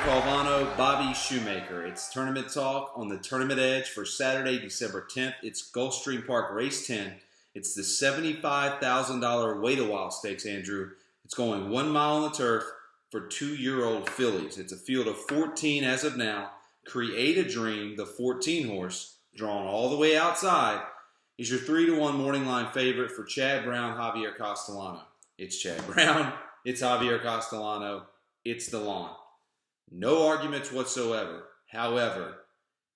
Calvano, Bobby Shoemaker. It's Tournament Talk on the Tournament Edge for Saturday, December 10th. It's Gulfstream Park Race 10. It's the $75,000 Wait-A-While Stakes, Andrew. It's going 1 mile on the turf for 2-year-old fillies. It's a field of 14 as of now. Create a Dream, the 14 horse, drawn all the way outside, is your 3-1 morning line favorite for Chad Brown, Javier Castellano. It's Chad Brown. It's Javier Castellano. It's the lawn. No arguments whatsoever. However,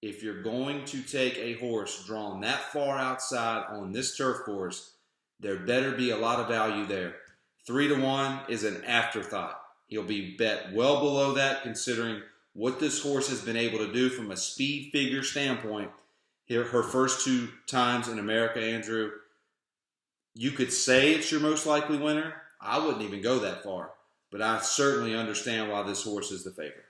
if you're going to take a horse drawn that far outside on this turf course, there better be a lot of value there. 3-1 is an afterthought. He'll be bet well below that considering what this horse has been able to do from a speed figure standpoint. Here, her first 2 times in America, Andrew, you could say it's your most likely winner. I wouldn't even go that far. But I certainly understand why this horse is the favorite.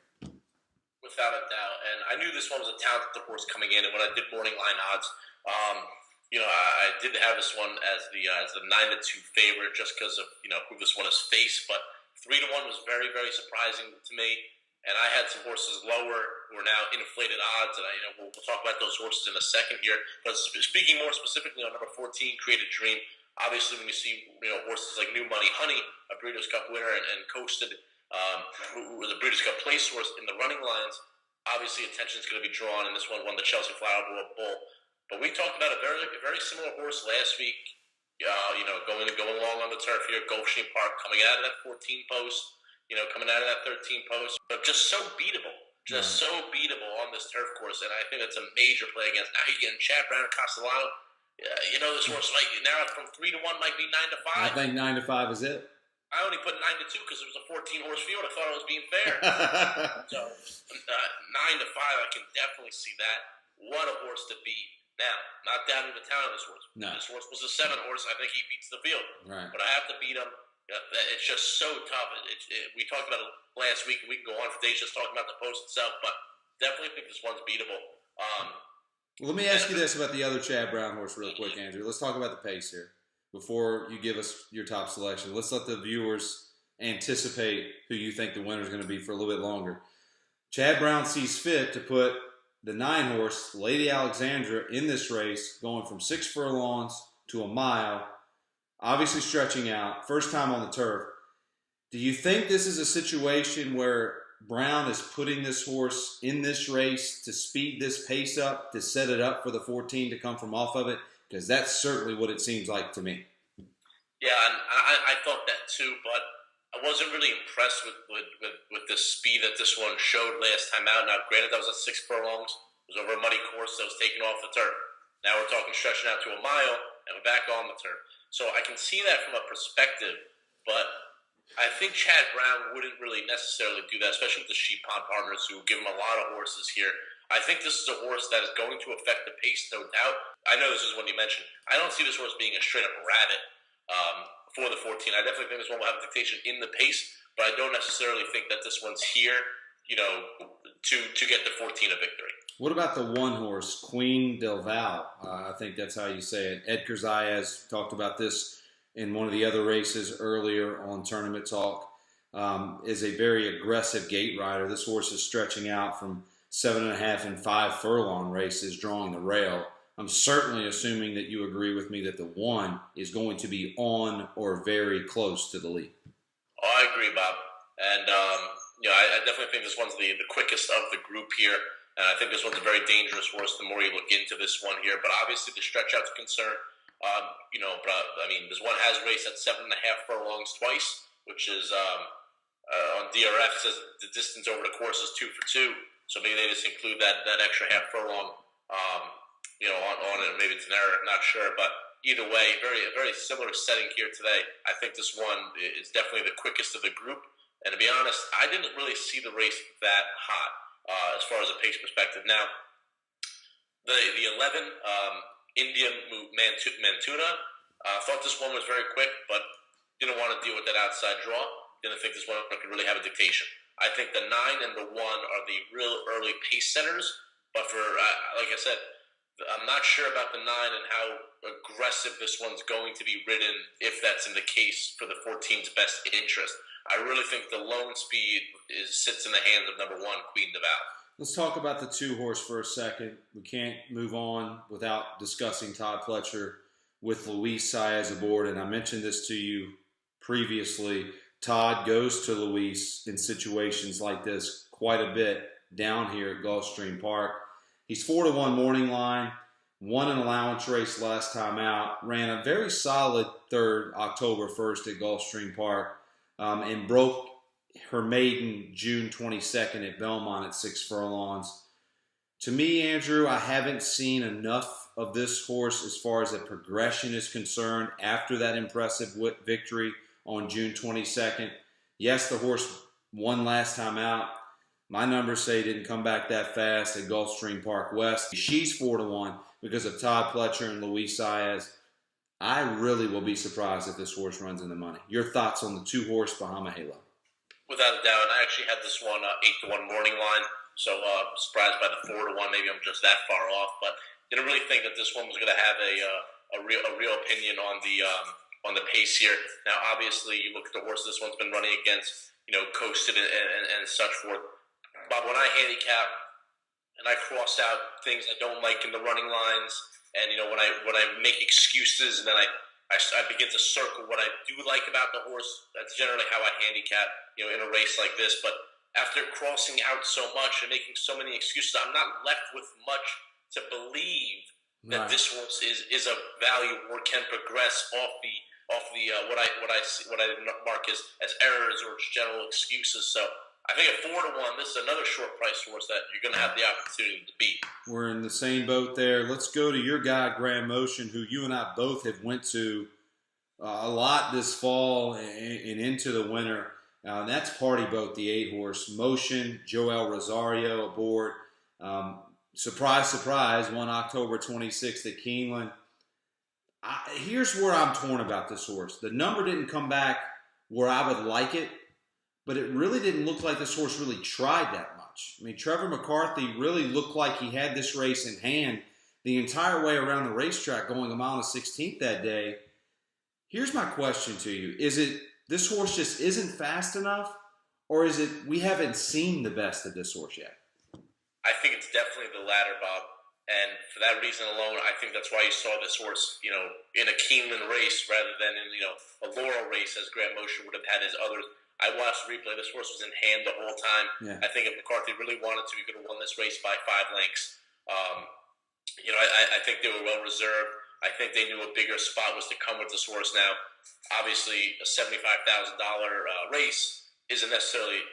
Without a doubt. And I knew this one was a talented horse coming in. And when I did morning line odds, I did have this one as the 9-2 favorite just because of, who this one has faced. But 3-1 was very, very surprising to me. And I had some horses lower who are now inflated odds. And we'll talk about those horses in a second here. But speaking more specifically on number 14, Create a Dream. Obviously, when you see horses like New Money Honey, a Breeders' Cup winner, and Coasted, who was a Breeders' Cup place horse in the running lines, obviously attention is going to be drawn, and this one won the Chelsea Flower Bowl. But we talked about a very similar horse last week. Going along on the turf here at Gulfstream Park, coming out of that 14 post, coming out of that 13 post, but just so beatable. So beatable on this turf course, and I think that's a major play against. Now you're getting Chad Brown and Castellano. This horse might now from 3-1 might be 9-5. I think 9-5 is it. I only put 9-2 because it was a 14 horse field. I thought I was being fair. So 9-5, I can definitely see that. What a horse to beat. Now, not down in the town of this horse. No. This horse was a 7 horse. I think he beats the field. Right. But I have to beat him. It's just so tough. We talked about it last week, and we can go on for days just talking about the post itself. But definitely think this one's beatable. Let me ask you this about the other Chad Brown horse real quick, Andrew. Let's talk about the pace here. Before you give us your top selection, let's let the viewers anticipate who you think the winner is going to be for a little bit longer. Chad Brown sees fit to put the 9 horse, Lady Alexandra, in this race, going from 6 furlongs to a mile, obviously stretching out, first time on the turf. Do you think this is a situation where Brown is putting this horse in this race to speed this pace up, to set it up for the 14 to come from off of it? Because that's certainly what it seems like to me. Yeah, and I thought that too, but I wasn't really impressed with the speed that this one showed last time out. Now, granted, that was at 6 furlongs. It was over a muddy course that was taken off the turf. Now we're talking stretching out to a mile, and we're back on the turf. So I can see that from a perspective, but I think Chad Brown wouldn't really necessarily do that, especially with the Sheep Pond partners who give him a lot of horses here. I think this is a horse that is going to affect the pace, no doubt. I know this is one you mentioned. I don't see this horse being a straight-up rabbit for the 14. I definitely think this one will have a dictation in the pace, but I don't necessarily think that this one's here, to get the 14 a victory. What about the 1 horse, Queen Del Val? I think that's how you say it. Edgar Zayas talked about this in one of the other races earlier on Tournament Talk. Is a very aggressive gate rider. This horse is stretching out from 7.5 and 5 furlong races, drawing the rail. I'm certainly assuming that you agree with me that the 1 is going to be on or very close to the lead. Oh, I agree, Bob. And, I definitely think this one's the quickest of the group here. And I think this one's a very dangerous horse the more you look into this one here. But obviously the stretch out's a concern. This one has raced at 7.5 furlongs twice, which is on DRF it says the distance over the course is 2 for 2. So maybe they just include that extra half furlong, on it. Maybe it's an error, not sure. But either way, a very similar setting here today. I think this one is definitely the quickest of the group. And to be honest, I didn't really see the race that hot as far as a pace perspective. Now, the 11, Indian Mantuna, thought this one was very quick, but didn't want to deal with that outside draw. Didn't think this one could really have a dictation. I think the 9 and the 1 are the real early pace setters. But for, like I said, I'm not sure about the 9 and how aggressive this one's going to be ridden, if that's in the case for the 14's best interest. I really think the lone speed sits in the hands of number 1, Queen DeVal. Let's talk about the 2-horse for a second. We can't move on without discussing Todd Pletcher with Luis Saez aboard. And I mentioned this to you previously. Todd goes to Luis in situations like this quite a bit down here at Gulfstream Park. He's 4-1 morning line, won an allowance race last time out, ran a very solid third October 1st at Gulfstream Park, and broke her maiden June 22nd at Belmont at 6 furlongs. To me, Andrew, I haven't seen enough of this horse as far as a progression is concerned after that impressive victory on June 22nd. Yes, the horse won last time out. My numbers say he didn't come back that fast at Gulfstream Park West. She's 4-1 because of Todd Pletcher and Luis Saez. I really will be surprised if this horse runs in the money. Your thoughts on the 2-horse Bahama Halo? Without a doubt, and I actually had this one 8-1 morning line, so surprised by the 4-1. Maybe I'm just that far off, but didn't really think that this one was going to have a real opinion on the pace here. Now, obviously, you look at the horse this one's been running against, Coasted and such forth. Bob, when I handicap and I cross out things I don't like in the running lines, and when I make excuses, and then I begin to circle what I do like about the horse, that's generally how I handicap, in a race like this. But after crossing out so much and making so many excuses, I'm not left with much to believe that this horse is a value or can progress off the what I mark as errors or general excuses. So I think at 4-1, this is another short price horse that you're going to have the opportunity to beat. We're in the same boat there. Let's go to your guy, Grand Motion, who you and I both have went to a lot this fall and into the winter. That's Party Boat, the 8-horse. Motion, Joel Rosario aboard. Surprise, surprise, won October 26th at Keeneland. Here's where I'm torn about this horse. The number didn't come back where I would like it, but it really didn't look like this horse really tried that much. I mean, Trevor McCarthy really looked like he had this race in hand the entire way around the racetrack, going a mile and a 16th that day. Here's my question to you. Is it this horse just isn't fast enough, or is it we haven't seen the best of this horse yet? I think it's definitely the latter, Bob. And for that reason alone, I think that's why you saw this horse, in a Keeneland race rather than in, a Laurel race as Grand Motion would have had his others. I watched the replay. This horse was in hand the whole time. Yeah. I think if McCarthy really wanted to, he could have won this race by 5 lengths. I think they were well reserved. I think they knew a bigger spot was to come with this horse. Now, obviously, a $75,000 race isn't necessarily,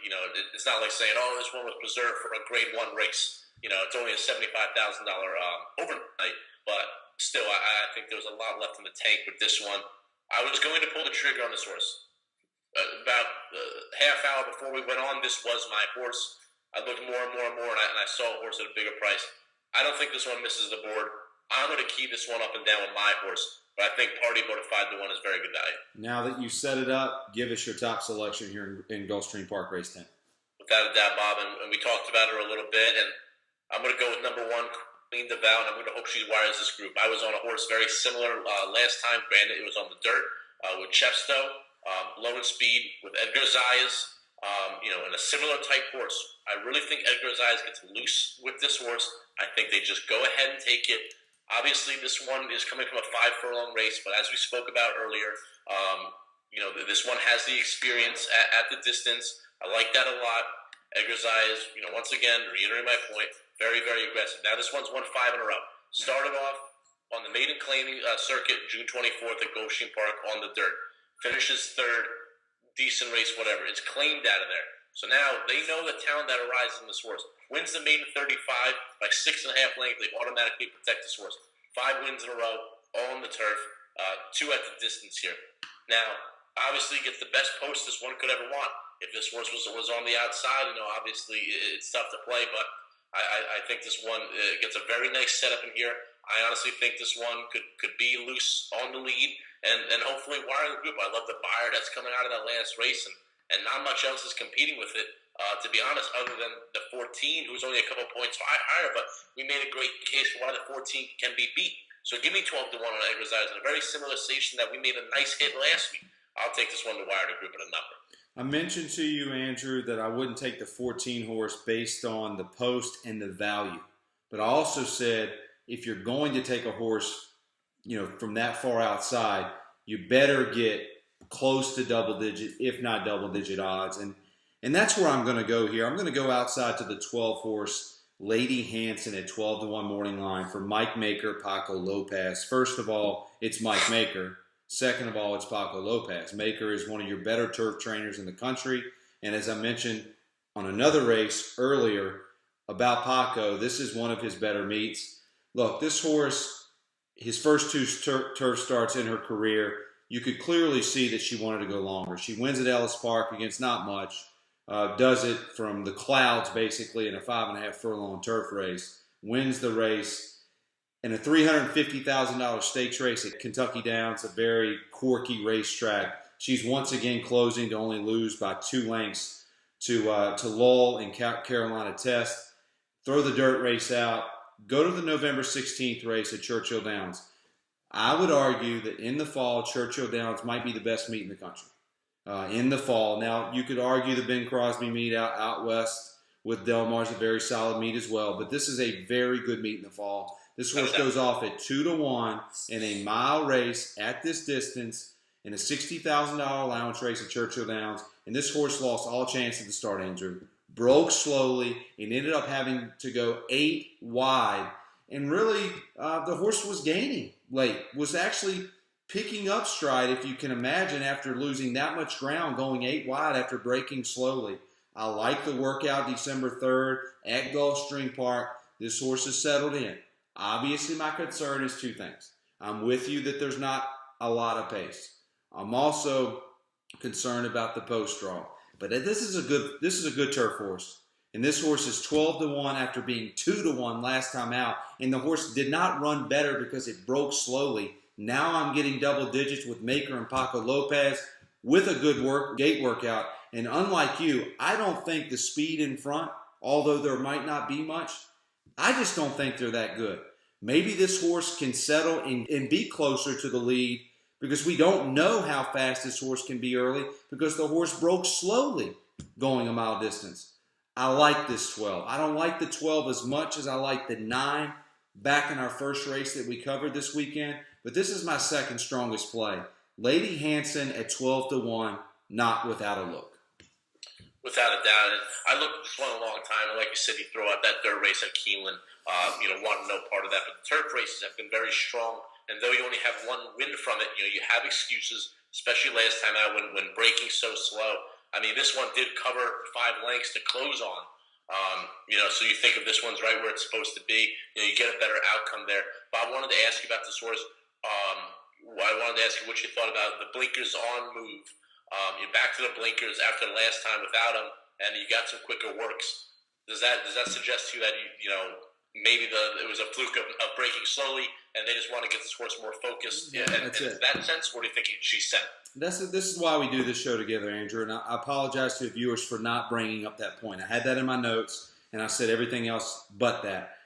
it's not like saying, oh, this one was preserved for a Grade 1 race. It's only a $75,000 overnight, but still, I think there was a lot left in the tank with this one. I was going to pull the trigger on this horse. About half hour before we went on, this was my horse. I looked more and more and more, and I saw a horse at a bigger price. I don't think this one misses the board. I'm going to key this one up and down with my horse, but I think Party Boat at 5-1 is very good value. Now that you set it up, give us your top selection here in Gulfstream Park Race 10. Without a doubt, Bob, and we talked about her a little bit, and I'm going to go with number 1, Queen DeVal, and I'm going to hope she wires this group. I was on a horse very similar last time. Granted, it was on the dirt with Chepstow, low in speed with Edgar Zayas, in a similar type horse. I really think Edgar Zayas gets loose with this horse. I think they just go ahead and take it. Obviously, this one is coming from a 5-furlong race, but as we spoke about earlier, this one has the experience at the distance. I like that a lot. Edgar Zayas, once again, reiterating my point, very, very aggressive. Now, this one's won 5 in a row. Started off on the maiden claiming circuit June 24th at Gulfstream Park on the dirt. Finishes 3rd, decent race, whatever. It's claimed out of there. So now they know the talent that arises in this horse. Wins the maiden 35 by 6.5 lengths. They automatically protect this horse. 5 wins in a row, all on the turf, 2 at the distance here. Now, obviously, gets the best post this one could ever want. If this horse was on the outside, obviously it's tough to play, but I think this one gets a very nice setup in here. I honestly think this one could be loose on the lead and hopefully wire the group. I love the buyer that's coming out of that last race, and not much else is competing with it. To be honest, other than the 14, who's only a couple points higher, but we made a great case for why the 14 can be beat. So give me 12 to 1 on Edwards Island, a very similar station that we made a nice hit last week. I'll take this one to wire to group at a number. I mentioned to you, Andrew, that I wouldn't take the 14 horse based on the post and the value. But I also said if you're going to take a horse, from that far outside, you better get close to double digit, if not double digit odds. And that's where I'm going to go here. I'm going to go outside to the 12 horse Lady Hanson at 12 to 1 morning line for Mike Maker, Paco Lopez. First of all, it's Mike Maker. Second of all, it's Paco Lopez. Maker is one of your better turf trainers in the country. And as I mentioned on another race earlier about Paco, this is one of his better meets. Look, this horse, his first two turf starts in her career, you could clearly see that she wanted to go longer. She wins at Ellis Park against not much, does it from the clouds basically in a 5.5 furlong turf race, wins the race. In a $350,000 stakes race at Kentucky Downs, a very quirky racetrack, she's once again closing to only lose by 2 lengths to Lowell in Carolina Test. Throw the dirt race out. Go to the November 16th race at Churchill Downs. I would argue that in the fall, Churchill Downs might be the best meet in the country. In the fall. Now, you could argue the Ben Crosby meet out west with Del Mar's a very solid meet as well, but this is a very good meet in the fall. This horse goes off at 2 to 1 in a mile race at this distance in a $60,000 allowance race at Churchill Downs. And this horse lost all chance at the start, Andrew. Broke slowly and ended up having to go 8 wide. And really, the horse was gaining late, was actually picking up stride, if you can imagine, after losing that much ground, going 8 wide after breaking slowly. I like the workout December 3rd at Gulfstream Park. This horse is settled in. Obviously, my concern is 2 things. I'm with you that there's not a lot of pace. I'm also concerned about the post draw. But this is a good turf horse. And this horse is 12 to 1 after being 2 to 1 last time out. And the horse did not run better because it broke slowly. Now I'm getting double digits with Maker and Paco Lopez with a good gate workout. And unlike you, I don't think the speed in front, although there might not be much, I just don't think they're that good. Maybe this horse can settle and be closer to the lead because we don't know how fast this horse can be early because the horse broke slowly going a mile distance. I like this 12. I don't like the 12 as much as I like the 9 back in our first race that we covered this weekend, but this is my second strongest play. Lady Hanson at 12 to 1, not without a look. Without a doubt. And I looked at this one a long time, and like you said, you throw out that dirt race at Keeneland, wanted no part of that. But the turf races have been very strong, and though you only have 1 win from it, you have excuses, especially last time out when breaking so slow. I mean, this one did cover 5 lengths to close on. So you think of this one's right where it's supposed to be. You get a better outcome there. But I wanted to ask you about this horse. I wanted to ask you what you thought about the blinkers on move. You're back to the blinkers after the last time without them, and you got some quicker works. Does that suggest to you that maybe it was a fluke of breaking slowly, and they just want to get this horse more focused? Yeah, that's it. In that sense, what do you think she's set? This is why we do this show together, Andrew, and I apologize to the viewers for not bringing up that point. I had that in my notes, and I said everything else but that.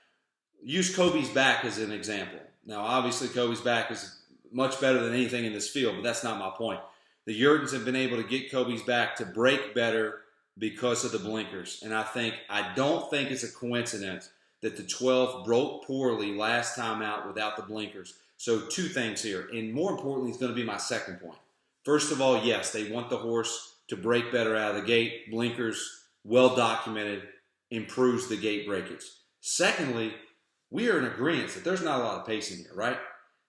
Use Kobe's back as an example. Now, obviously, Kobe's back is much better than anything in this field, but that's not my point. The Yurtons have been able to get Kobe's back to break better because of the blinkers. And I don't think it's a coincidence that the 12 broke poorly last time out without the blinkers. So 2 things here. And more importantly, it's going to be my second point. First of all, yes, they want the horse to break better out of the gate. Blinkers, well documented, improves the gate breakage. Secondly, we are in agreement that there's not a lot of pacing here, right?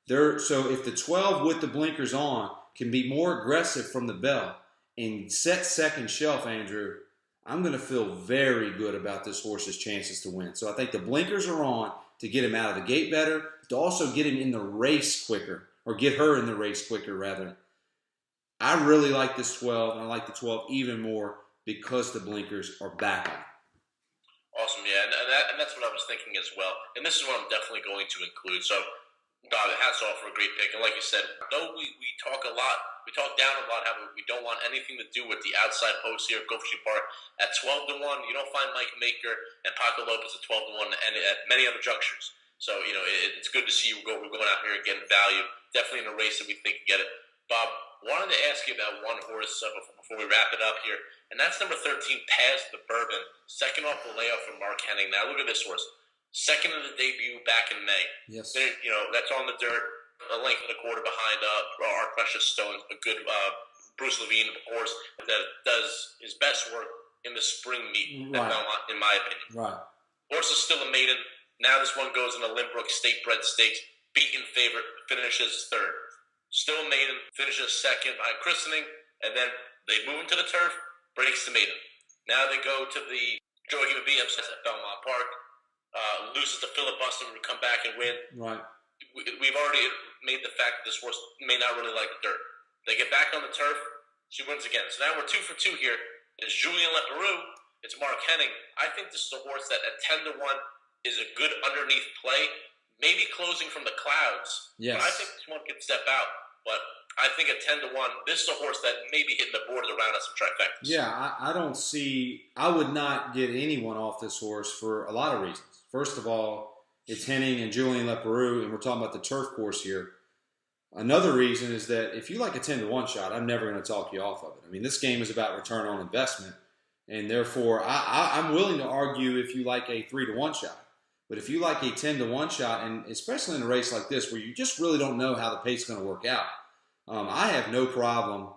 So if the 12 with the blinkers on can be more aggressive from the bell and set second shelf, Andrew, I'm going to feel very good about this horse's chances to win. So I think the blinkers are on to get him out of the gate better, to also get him in the race quicker, or get her in the race quicker, rather. I really like this 12, and I like the 12 even more because the blinkers are back on. Awesome, yeah, and that's what I was thinking as well. And this is what I'm definitely going to include. So Hats off for a great pick. And like you said, though we talk a lot, we talk down a lot how we don't want anything to do with the outside post here at Gulfstream Park. At 12-1, you don't find Mike Maker and Paco Lopez at 12-1 and at many other junctures. So, it's good to see we're going out here and getting value. Definitely in a race that we think can get it. Bob, wanted to ask you about one horse before we wrap it up here, and that's number 13, Past the Bourbon. Second off the layoff from Mark Henning. Now, look at this horse. Second of the debut back in May. Yes. That's on the dirt, a length and a quarter behind our Precious Stone, a good Bruce Levine horse that does his best work in the spring meet at Belmont, in my opinion. Right. Horse is still a maiden. Now this one goes in a Limbrook State Bred Stakes, beaten favorite, finishes third. Still a maiden, finishes second behind Christening, and then they move into the turf, breaks the maiden. Now they go to the Joachim BMC at Belmont Park. Loses to Filibuster, who would come back and win. Right. We've already made the fact that this horse may not really like the dirt. They get back on the turf, she wins again. So now we're 2 for 2 here. It's Julien Leparoux, it's Mark Henning. I think this is a horse that at 10-1 is a good underneath play, maybe closing from the clouds. Yes. But I think this one can step out. But I think at 10-1, this is a horse that may be hitting the boards around us some trifectas. Yeah, I don't see. I would not get anyone off this horse for a lot of reasons. First of all, it's Henning and Julien Leparoux, and we're talking about the turf course here. Another reason is that if you like a 10-1 shot, I'm never going to talk you off of it. I mean, this game is about return on investment, and therefore I'm willing to argue if you like a 3-1 shot. But if you like a 10-1 shot, and especially in a race like this where you just really don't know how the pace is going to work out, I have no problem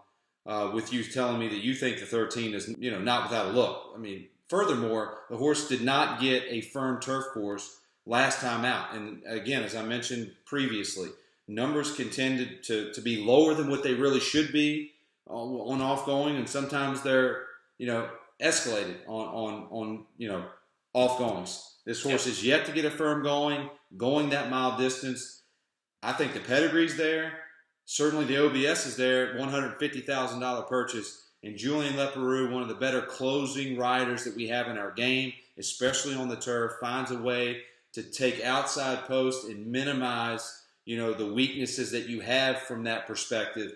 with you telling me that you think the 13 is, not without a look. I mean, furthermore, the horse did not get a firm turf course last time out. And again, as I mentioned previously, numbers can tend to be lower than what they really should be on off-going, and sometimes they're, escalated on off-goings. This horse is yet to get a firm going that mile distance. I think the pedigree's there. Certainly the OBS is there, $150,000 purchase. And Julien Leparoux, one of the better closing riders that we have in our game, especially on the turf, finds a way to take outside post and minimize, the weaknesses that you have from that perspective.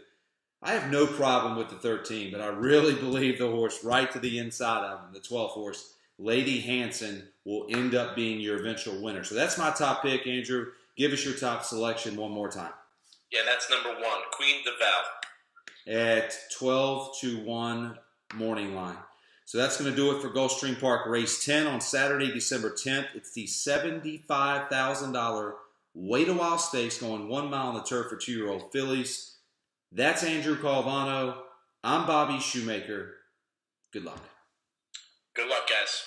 I have no problem with the 13, but I really believe the horse right to the inside of him, the 12th horse, Lady Hanson, will end up being your eventual winner. So that's my top pick, Andrew. Give us your top selection one more time. Yeah, that's number 1, Queen DeVal. At 12-1 morning line. So that's going to do it for Gulfstream Park Race 10 on Saturday, December 10th. It's the $75,000 Wait a While Stakes going 1 mile on the turf for 2-year-old fillies. That's Andrew Calvano. I'm Bobby Shoemaker. Good luck. Good luck, guys.